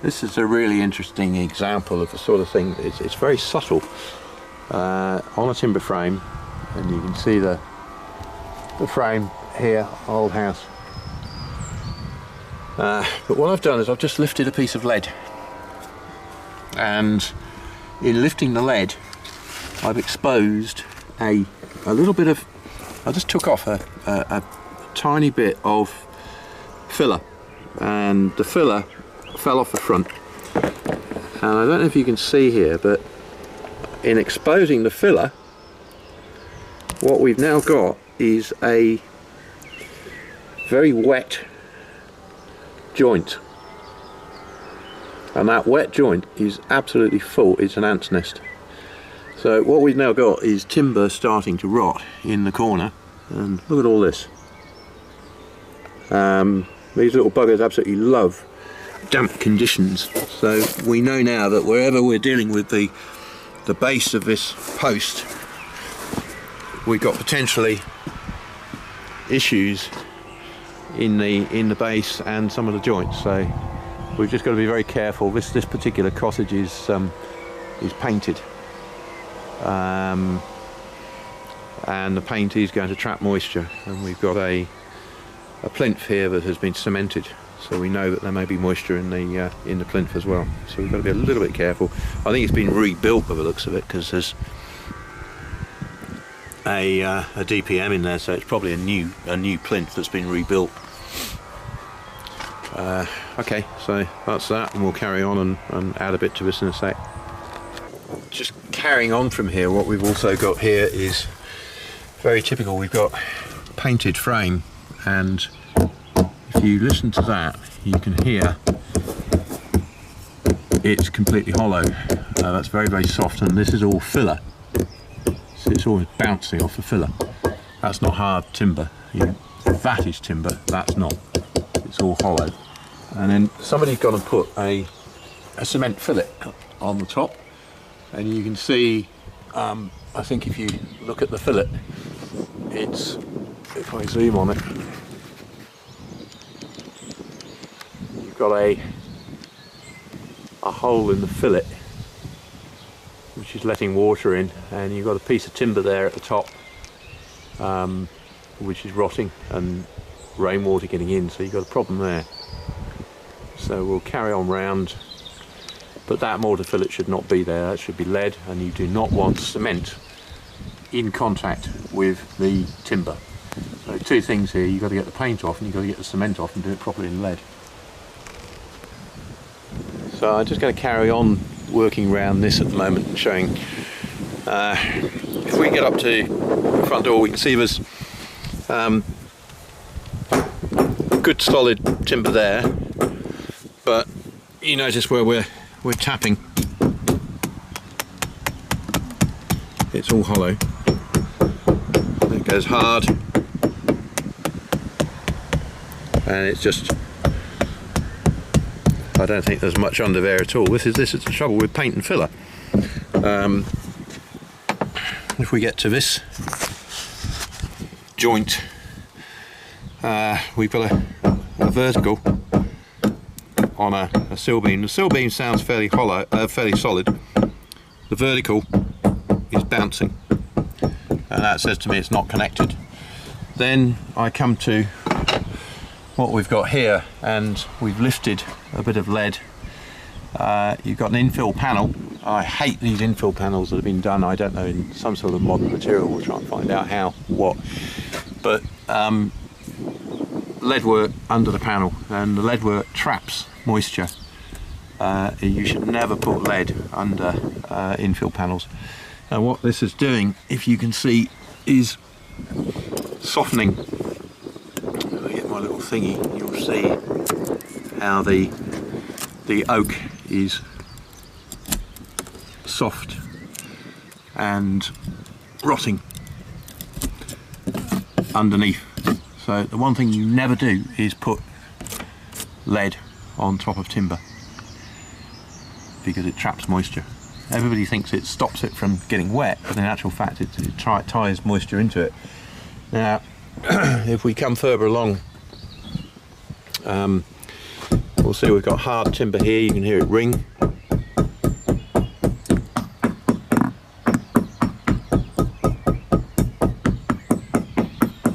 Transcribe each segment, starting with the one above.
This is a really interesting example of the sort of thing. It's very subtle on a timber frame, and you can see the frame here, old house. But what I've done is I've just lifted a piece of lead, and in lifting the lead I've exposed a little bit of, I just took off a tiny bit of filler, and the filler fell off the front. And I don't know if you can see here, but in exposing the filler, what we've now got is a very wet joint, and that wet joint is absolutely full. It's an ant's nest. So what we've now got is timber starting to rot in the corner, and look at all this. These little buggers absolutely love damp conditions, so we know now that wherever we're dealing with the base of this post, we've got potentially issues in the base and some of the joints. So we've just got to be very careful. This particular cottage is painted, and the paint is going to trap moisture, and we've got a plinth here that has been cemented, so we know that there may be moisture in the plinth as well. So we've got to be a little bit careful. I think it's been rebuilt by the looks of it, because there's a DPM in there, so it's probably a new plinth that's been rebuilt. Okay, so that's that, and we'll carry on and add a bit to this in a sec. Just carrying on from here, what we've also got here is very typical. We've got painted frame, and if you listen to that, you can hear it's completely hollow. That's very, very soft, and this is all filler. So it's always bouncing off the filler. That's not hard timber. That is timber, that's not. It's all hollow. And then somebody's gone and put a cement fillet on the top, and you can see, I think if you look at the fillet, it's, if I zoom on it, you've got a hole in the fillet which is letting water in, and you've got a piece of timber there at the top which is rotting and rainwater getting in, so you've got a problem there. So we'll carry on round, but that mortar fillet should not be there. That should be lead, and you do not want cement in contact with the timber. So two things here: you've got to get the paint off, and you've got to get the cement off and do it properly in lead. So I'm just going to carry on working around this at the moment, showing if we get up to the front door, we can see there's good solid timber there, but you notice where we're tapping, it's all hollow. It goes hard, and it's just, I don't think there's much under there at all. This is the trouble with paint and filler. If we get to this joint, we've got a vertical on a sill beam. The sill beam sounds fairly hollow, fairly solid. The vertical is bouncing, and that says to me it's not connected. Then I come to what we've got here, and we've lifted a bit of lead. You've got an infill panel. I hate these infill panels that have been done, I don't know, in some sort of modern material. We'll try and find out what. But lead work under the panel, and the lead work traps moisture. You should never put lead under infill panels. And what this is doing, if you can see, is softening. If I get my little thingy, you'll see how the oak is soft and rotting underneath. So the one thing you never do is put lead on top of timber, because it traps moisture. Everybody thinks it stops it from getting wet, but in actual fact it ties moisture into it. Now if we come further along, we'll see we've got hard timber here, you can hear it ring.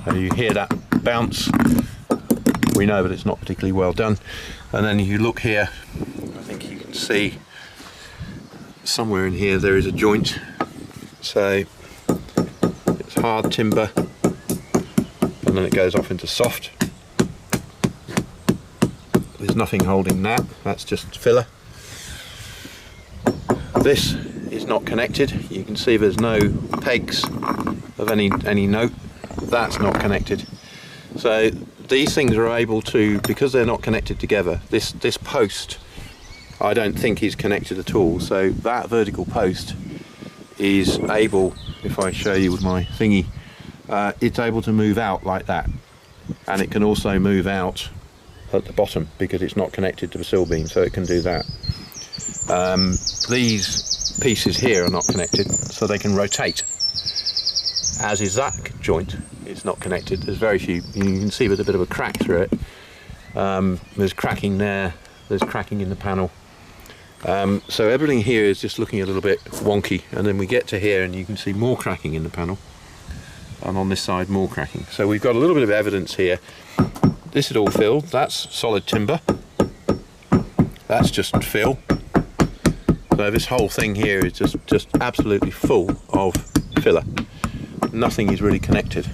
And you hear that bounce, we know that it's not particularly well done. And then you look here, I think you can see somewhere in here there is a joint. So it's hard timber and then it goes off into soft. There's nothing holding that, that's just filler. This is not connected, you can see there's no pegs of any note, that's not connected. So these things are able to, because they're not connected together, this post I don't think is connected at all, so that vertical post is able, if I show you with my thingy, it's able to move out like that, and it can also move out at the bottom because it's not connected to the sill beam, so it can do that. These pieces here are not connected, so they can rotate, as is that joint. It's not connected, there's very few, you can see there's a bit of a crack through it. There's cracking there, there's cracking in the panel. So everything here is just looking a little bit wonky, and then we get to here and you can see more cracking in the panel, and on this side more cracking. So we've got a little bit of evidence here. This is all fill, that's solid timber, that's just fill. So this whole thing here is just absolutely full of filler. Nothing is really connected.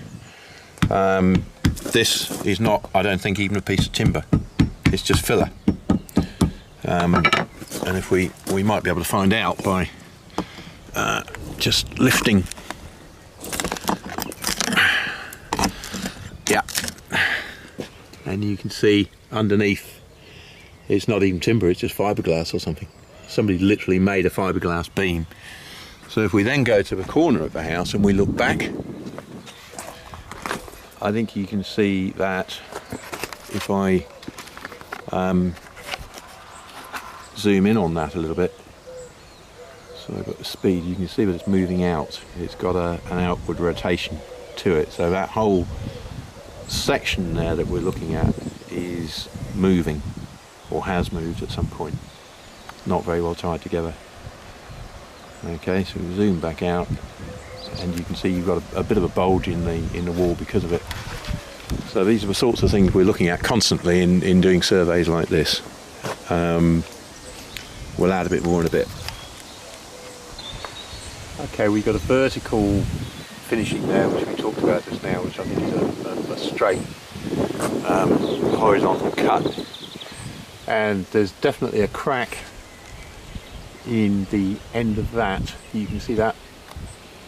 This is not, I don't think, even a piece of timber. It's just filler. And if we might be able to find out by just lifting. Yeah. And you can see underneath, it's not even timber, it's just fiberglass or something. Somebody literally made a fiberglass beam. So if we then go to the corner of the house and we look back, I think you can see that if I zoom in on that a little bit, so I've got the speed, you can see that it's moving out. It's got an outward rotation to it, so that whole section there that we're looking at is moving, or has moved at some point. Not very well tied together. Okay, so we zoom back out and you can see you've got a bit of a bulge in the wall because of it. So these are the sorts of things we're looking at constantly in doing surveys like this. We'll add a bit more in a bit. Okay, we've got a vertical finishing there which we talked about just now, which I think is a straight horizontal cut, and there's definitely a crack in the end of that. You can see that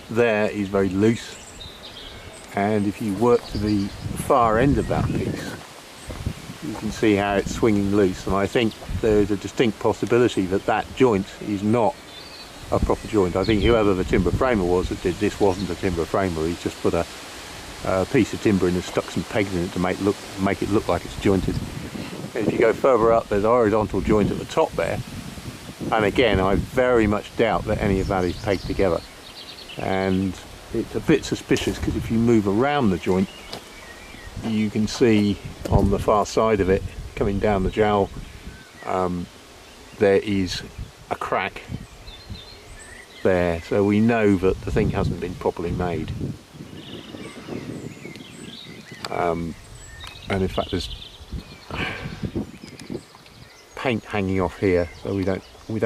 there is very loose, and if you work to the far end of that piece you can see how it's swinging loose, and I think there's a distinct possibility that that joint is not a proper joint. I think whoever the timber framer was that did this wasn't a timber framer, he's just put a piece of timber in and stuck some pegs in it to make it look like it's jointed. And if you go further up, there's a horizontal joint at the top there, and again I very much doubt that any of that is pegged together, and it's a bit suspicious because if you move around the joint you can see on the far side of it coming down the jowl there is a crack there, so we know that the thing hasn't been properly made. And in fact there's paint hanging off here, so we don't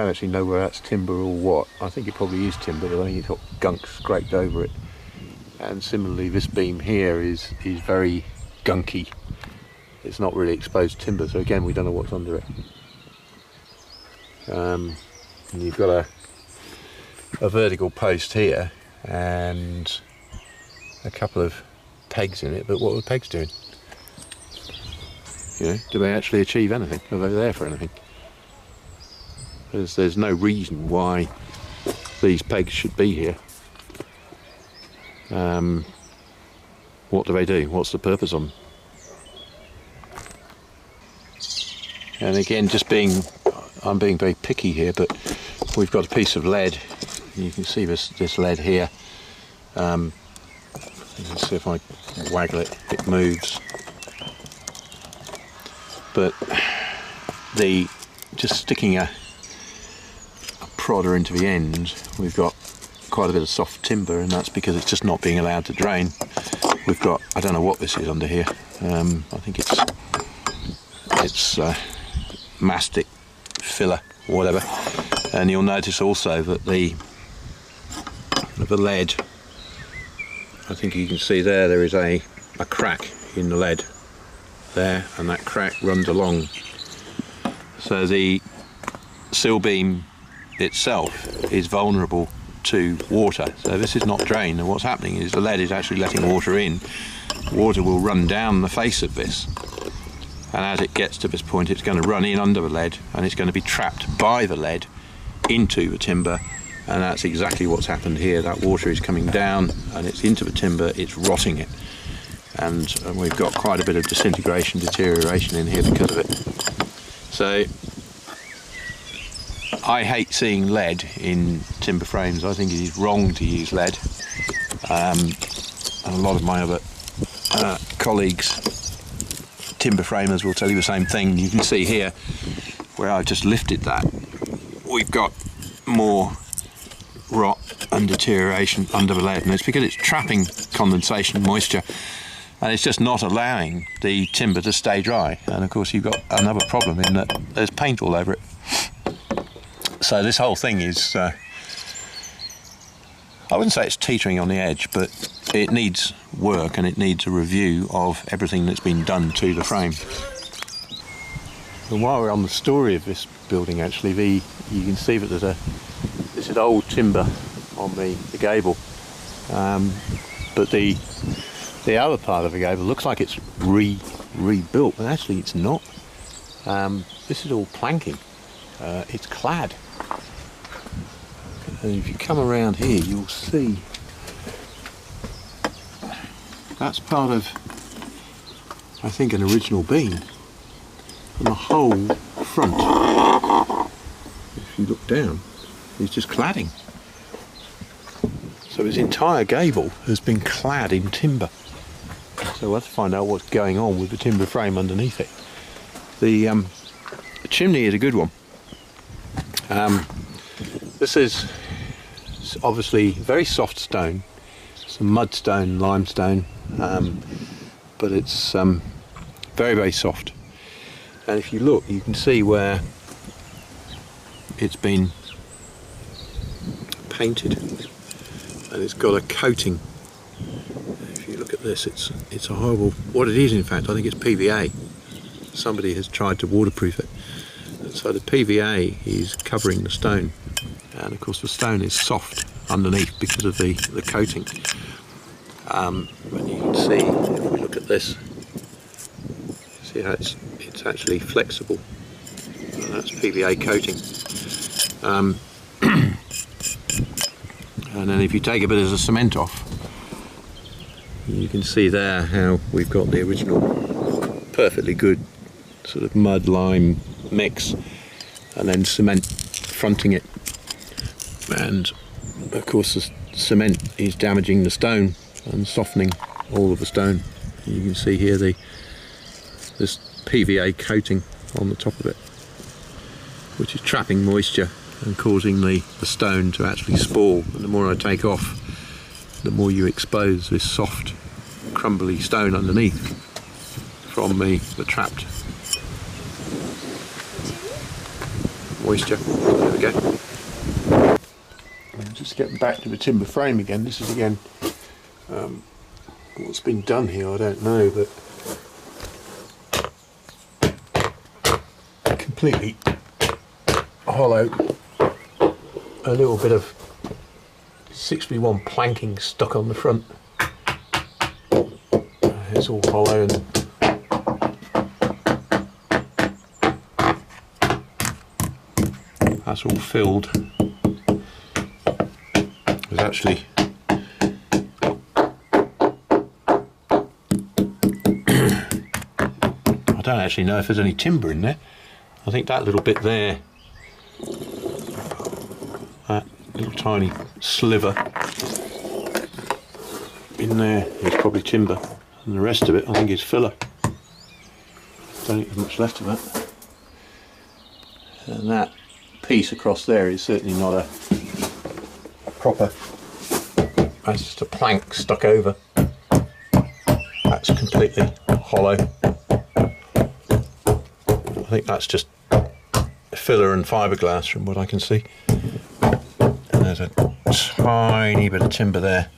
actually know where that's timber or what. I think it probably is timber, but I think it's got gunk scraped over it. And similarly this beam here is very gunky. It's not really exposed timber, so again we don't know what's under it. And you've got a vertical post here and a couple of pegs in it, but what are the pegs doing? You know, do they actually achieve anything? Are they there for anything? There's no reason why these pegs should be here. What do they do? What's the purpose of them? And again, I'm being very picky here, but we've got a piece of lead. You can see this lead here. Let's see if I waggle it, it moves. But just sticking a prodder into the end, we've got quite a bit of soft timber, and that's because it's just not being allowed to drain. We've got, I don't know what this is under here. I think it's mastic filler or whatever. And you'll notice also that the lead, I think you can see there is a crack in the lead there, and that crack runs along. So the sill beam itself is vulnerable to water. So this is not drained, and what's happening is the lead is actually letting water in. Water will run down the face of this, and as it gets to this point it's going to run in under the lead, and it's going to be trapped by the lead into the timber, and that's exactly what's happened here. That water is coming down and it's into the timber, it's rotting it, and we've got quite a bit of disintegration, deterioration in here because of it. So I hate seeing lead in timber frames. I think it is wrong to use lead. And a lot of my other colleagues, timber framers, will tell you the same thing. You can see here where I've just lifted that, we've got more rot and deterioration under the lead, and it's because it's trapping condensation moisture, and it's just not allowing the timber to stay dry. And of course you've got another problem in that there's paint all over it. So this whole thing is, I wouldn't say it's teetering on the edge, but it needs work, and it needs a review of everything that's been done to the frame. And while we're on the story of this building, actually, you can see that this is old timber on the gable, but the other part of the gable looks like it's rebuilt, but actually it's not. This is all planking. It's clad. And if you come around here, you'll see that's part of, I think, an original beam. And the whole front, if you look down, is just cladding. So this entire gable has been clad in timber. So we'll have to find out what's going on with the timber frame underneath it. The chimney is a good one. This is obviously very soft stone, some mudstone, limestone, but it's very, very soft. And if you look, you can see where it's been painted, and it's got a coating. If you look at this, it's a horrible, what it is in fact, I think it's PVA. Somebody has tried to waterproof it. So the PVA is covering the stone, and of course the stone is soft underneath because of the coating. But you can see, if we look at this, see how it's actually flexible, and that's PVA coating. And then if you take a bit of the cement off, you can see there how we've got the original perfectly good sort of mud lime mix, and then cement fronting it, and of course the cement is damaging the stone and softening all of the stone. You can see here this PVA coating on the top of it, which is trapping moisture and causing the stone to actually spall. And the more I take off, the more you expose this soft crumbly stone underneath from the trapped moisture. There we go. Just getting back to the timber frame again. This is again what's been done here, I don't know, but completely hollow. A little bit of 6v1 planking stuck on the front. It's all hollow, and that's all filled. There's actually I don't actually know if there's any timber in there. I think that little bit there, that little tiny sliver in there, is probably timber, and the rest of it I think is filler. Don't think there's much left of that. And that piece across there is certainly not a proper, that's just a plank stuck over. That's completely hollow. I think that's just filler and fiberglass from what I can see. And there's a tiny bit of timber there.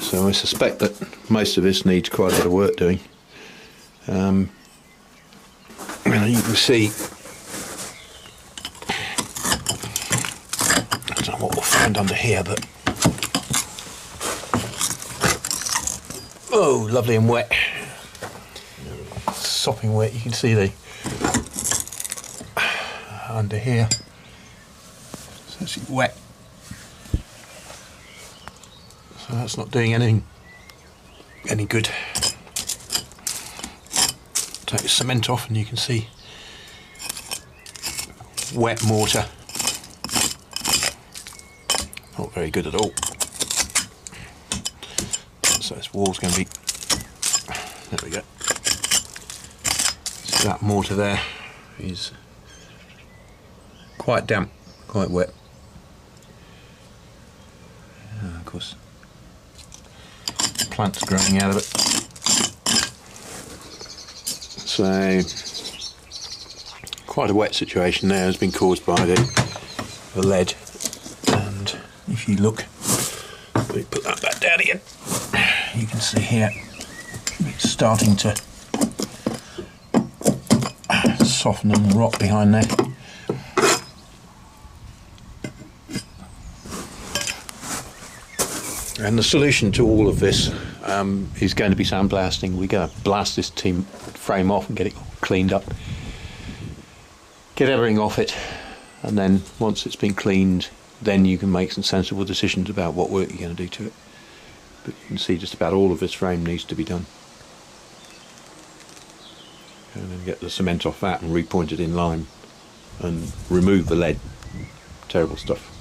So I suspect that most of this needs quite a bit of work doing. And you can see, I don't know what we'll find under here, but oh, lovely and wet, sopping wet. You can see the under here, it's actually wet, so that's not doing any good. Take the cement off and you can see wet mortar, not very good at all. So this wall's going to be, there we go, so that mortar there is quite damp, quite wet. Of course, plants growing out of it. So quite a wet situation there has been caused by the lead. And if you look, let me put that back down again. You can see here it's starting to soften and rot behind there. And the solution to all of this is going to be sandblasting. We're going to blast this frame off and get it cleaned up, get everything off it, and then once it's been cleaned, then you can make some sensible decisions about what work you're going to do to it. But you can see just about all of this frame needs to be done. And then get the cement off that and repoint it in lime and remove the lead. Terrible stuff.